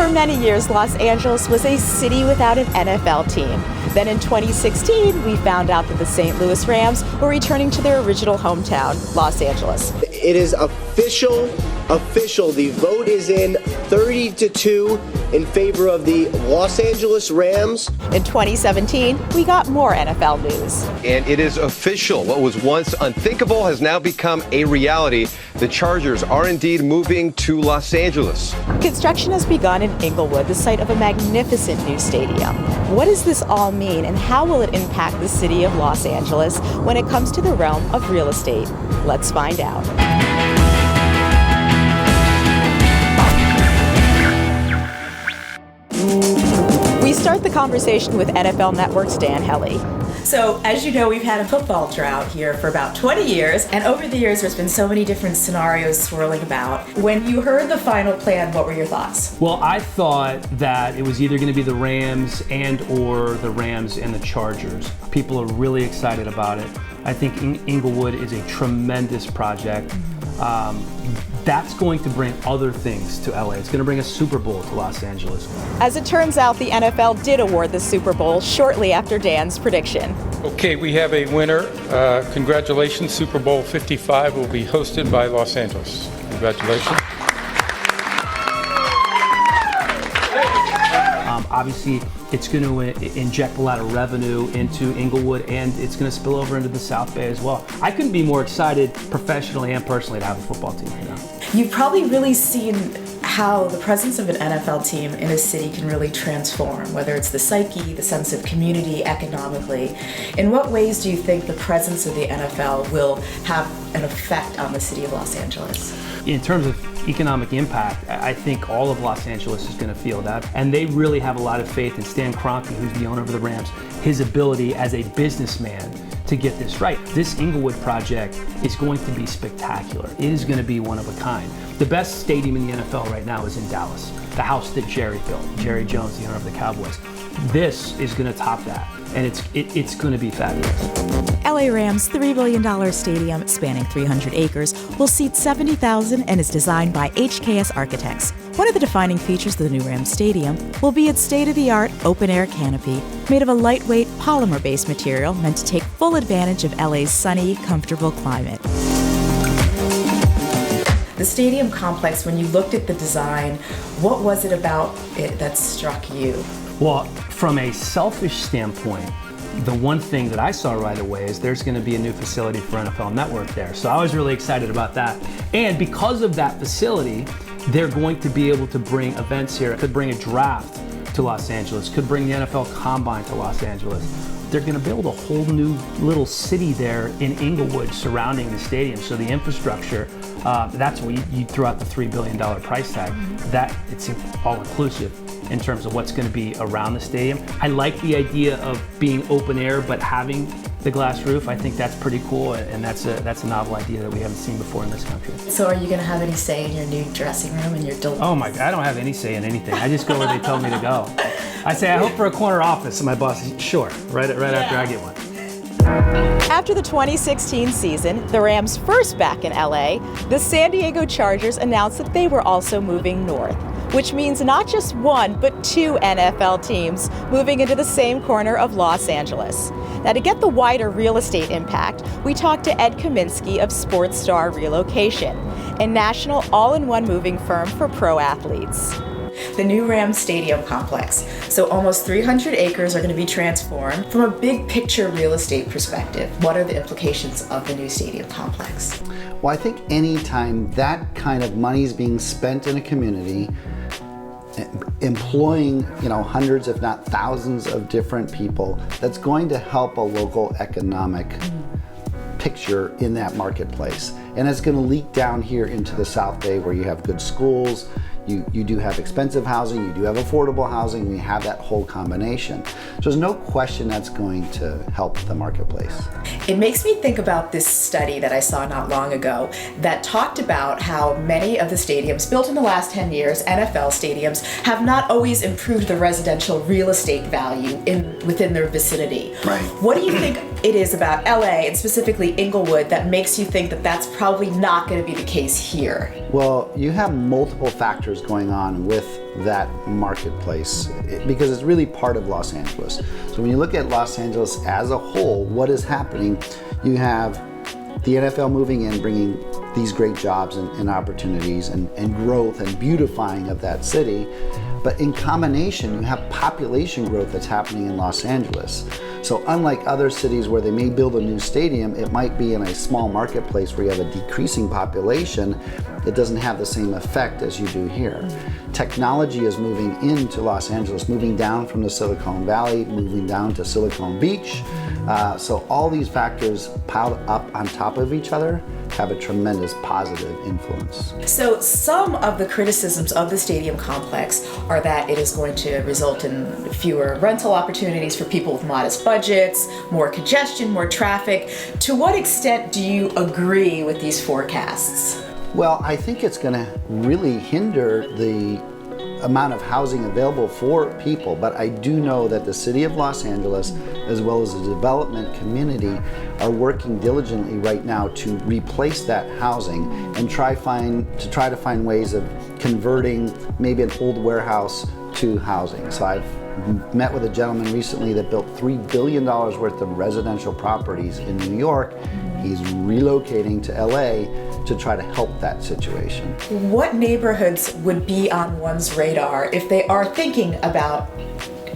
For many years, Los Angeles was a city without an NFL team. Then in 2016, we found out that the St. Louis Rams were returning to their original hometown, Los Angeles. It is official. The vote is in 30-2 in favor of the Los Angeles Rams. In 2017, we got more NFL news. And it is official. What was once unthinkable has now become a reality. The Chargers are indeed moving to Los Angeles. Construction has begun in Inglewood, the site of a magnificent new stadium. What does this all mean, and how will it impact the city of Los Angeles when it comes to the realm of real estate? Let's find out. We start the conversation with NFL Network's Dan Hellie. So, as you know, we've had a football drought here for about 20 years, and over the years there's been so many different scenarios swirling about. When you heard the final plan, what were your thoughts? Well, I thought that it was either going to be the Rams or the Rams and the Chargers. People are really excited about it. I think Inglewood is a tremendous project. That's going to bring other things to LA. It's going to bring a Super Bowl to Los Angeles. As it turns out, the NFL did award the Super Bowl shortly after Dan's prediction. Okay, we have a winner. Congratulations, Super Bowl 55 will be hosted by Los Angeles. Congratulations. Obviously, it's going to inject a lot of revenue into Inglewood, and it's going to spill over into the South Bay as well. I couldn't be more excited professionally and personally to have a football team right now. You've probably really seen how the presence of an NFL team in a city can really transform, whether it's the psyche, the sense of community, economically. In what ways do you think the presence of the NFL will have an effect on the city of Los Angeles? In terms of economic impact, I think all of Los Angeles is going to feel that. And they really have a lot of faith in Stan Kroenke, who's the owner of the Rams, his ability as a businessman to get this right. This Inglewood project is going to be spectacular. It is going to be one of a kind. The best stadium in the NFL right now is in Dallas, the house that Jerry built, Jerry Jones, the owner of the Cowboys. This is going to top that, and it's going to be fabulous. LA Rams' $3 billion stadium spanning 300 acres will seat 70,000 and is designed by HKS Architects. One of the defining features of the new Rams Stadium will be its state-of-the-art open-air canopy made of a lightweight polymer-based material meant to take full advantage of LA's sunny, comfortable climate. The stadium complex, when you looked at the design, what was it about it that struck you? Well, from a selfish standpoint, the one thing that I saw right away is there's going to be a new facility for NFL Network there. So I was really excited about that. And because of that facility, they're going to be able to bring events here. Could bring a draft to Los Angeles, could bring the NFL Combine to Los Angeles. They're going to build a whole new little city there in Inglewood surrounding the stadium. So the infrastructure, that's where you threw out the $3 billion price tag. That it's all inclusive in terms of what's going to be around the stadium. I like the idea of being open air but having the glass roof. I think that's pretty cool, and that's a novel idea that we haven't seen before in this country. So are you going to have any say in your new dressing room and your Oh my God, I don't have any say in anything. I just go where they tell me to go. I say I hope for a corner office, and my boss says, sure, right after I get one. After the 2016 season, the Rams first back in LA, the San Diego Chargers announced that they were also moving north, which means not just one, but two NFL teams moving into the same corner of Los Angeles. Now, to get the wider real estate impact, we talked to Ed Kaminsky of SportStar Relocation, a national all-in-one moving firm for pro athletes. The new Rams Stadium complex. So almost 300 acres are going to be transformed. From a big picture real estate perspective, what are the implications of the new stadium complex? Well, I think anytime that kind of money is being spent in a community, employing hundreds if not thousands of different people, that's going to help a local economic picture in that marketplace. And it's going to leak down here into the South Bay where you have good schools, you do have expensive housing, you do have affordable housing, we have that whole combination. So there's no question that's going to help the marketplace. It makes me think about this study that I saw not long ago that talked about how many of the stadiums built in the last 10 years, NFL stadiums, have not always improved the residential real estate value within their vicinity. Right. What do you think it is about LA and specifically Inglewood that makes you think that that's probably not going to be the case here? Well, you have multiple factors going on with that marketplace because it's really part of Los Angeles. So when you look at Los Angeles as a whole, what is happening? You have the NFL moving in, bringing these great jobs and opportunities and growth and beautifying of that city. But in combination, you have population growth that's happening in Los Angeles. So unlike other cities where they may build a new stadium, it might be in a small marketplace where you have a decreasing population. It doesn't have the same effect as you do here. Technology is moving into Los Angeles, moving down from the Silicon Valley, moving down to Silicon Beach. So all these factors piled up on top of each other have a tremendous positive influence. So some of the criticisms of the stadium complex are that it is going to result in fewer rental opportunities for people with modest budgets, more congestion, more traffic. To what extent do you agree with these forecasts? Well, I think it's going to really hinder the amount of housing available for people, but I do know that the city of Los Angeles, as well as the development community, are working diligently right now to replace that housing and try to find ways of converting maybe an old warehouse to housing. So I've met with a gentleman recently that built $3 billion worth of residential properties in New York. He's relocating to LA to try to help that situation. What neighborhoods would be on one's radar if they are thinking about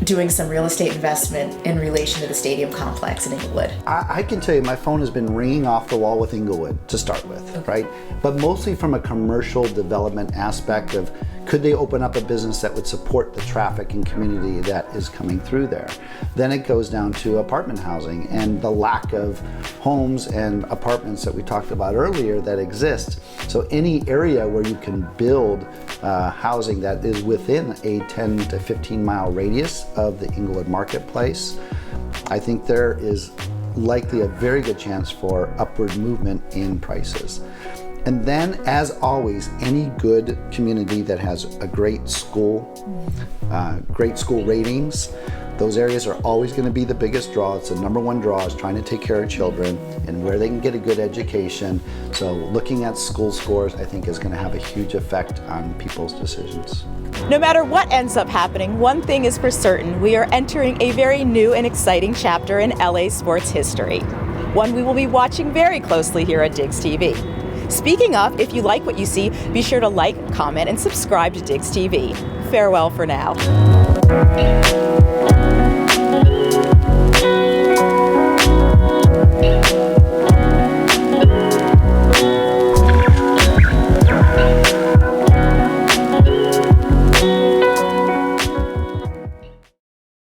doing some real estate investment in relation to the stadium complex in Inglewood? I can tell you my phone has been ringing off the wall with Inglewood to start with, right? But mostly from a commercial development aspect of could they open up a business that would support the traffic and community that is coming through there? Then it goes down to apartment housing and the lack of homes and apartments that we talked about earlier that exist. So any area where you can build housing that is within a 10 to 15 mile radius of the Inglewood marketplace, I think there is likely a very good chance for upward movement in prices. And then, as always, any good community that has a great school ratings, those areas are always going to be the biggest draw. It's the number one draw is trying to take care of children and where they can get a good education. So looking at school scores, I think, is going to have a huge effect on people's decisions. No matter what ends up happening, one thing is for certain: we are entering a very new and exciting chapter in LA sports history. One we will be watching very closely here at DIGStv. Speaking of, if you like what you see, be sure to like, comment, and subscribe to DIGStv. Farewell for now.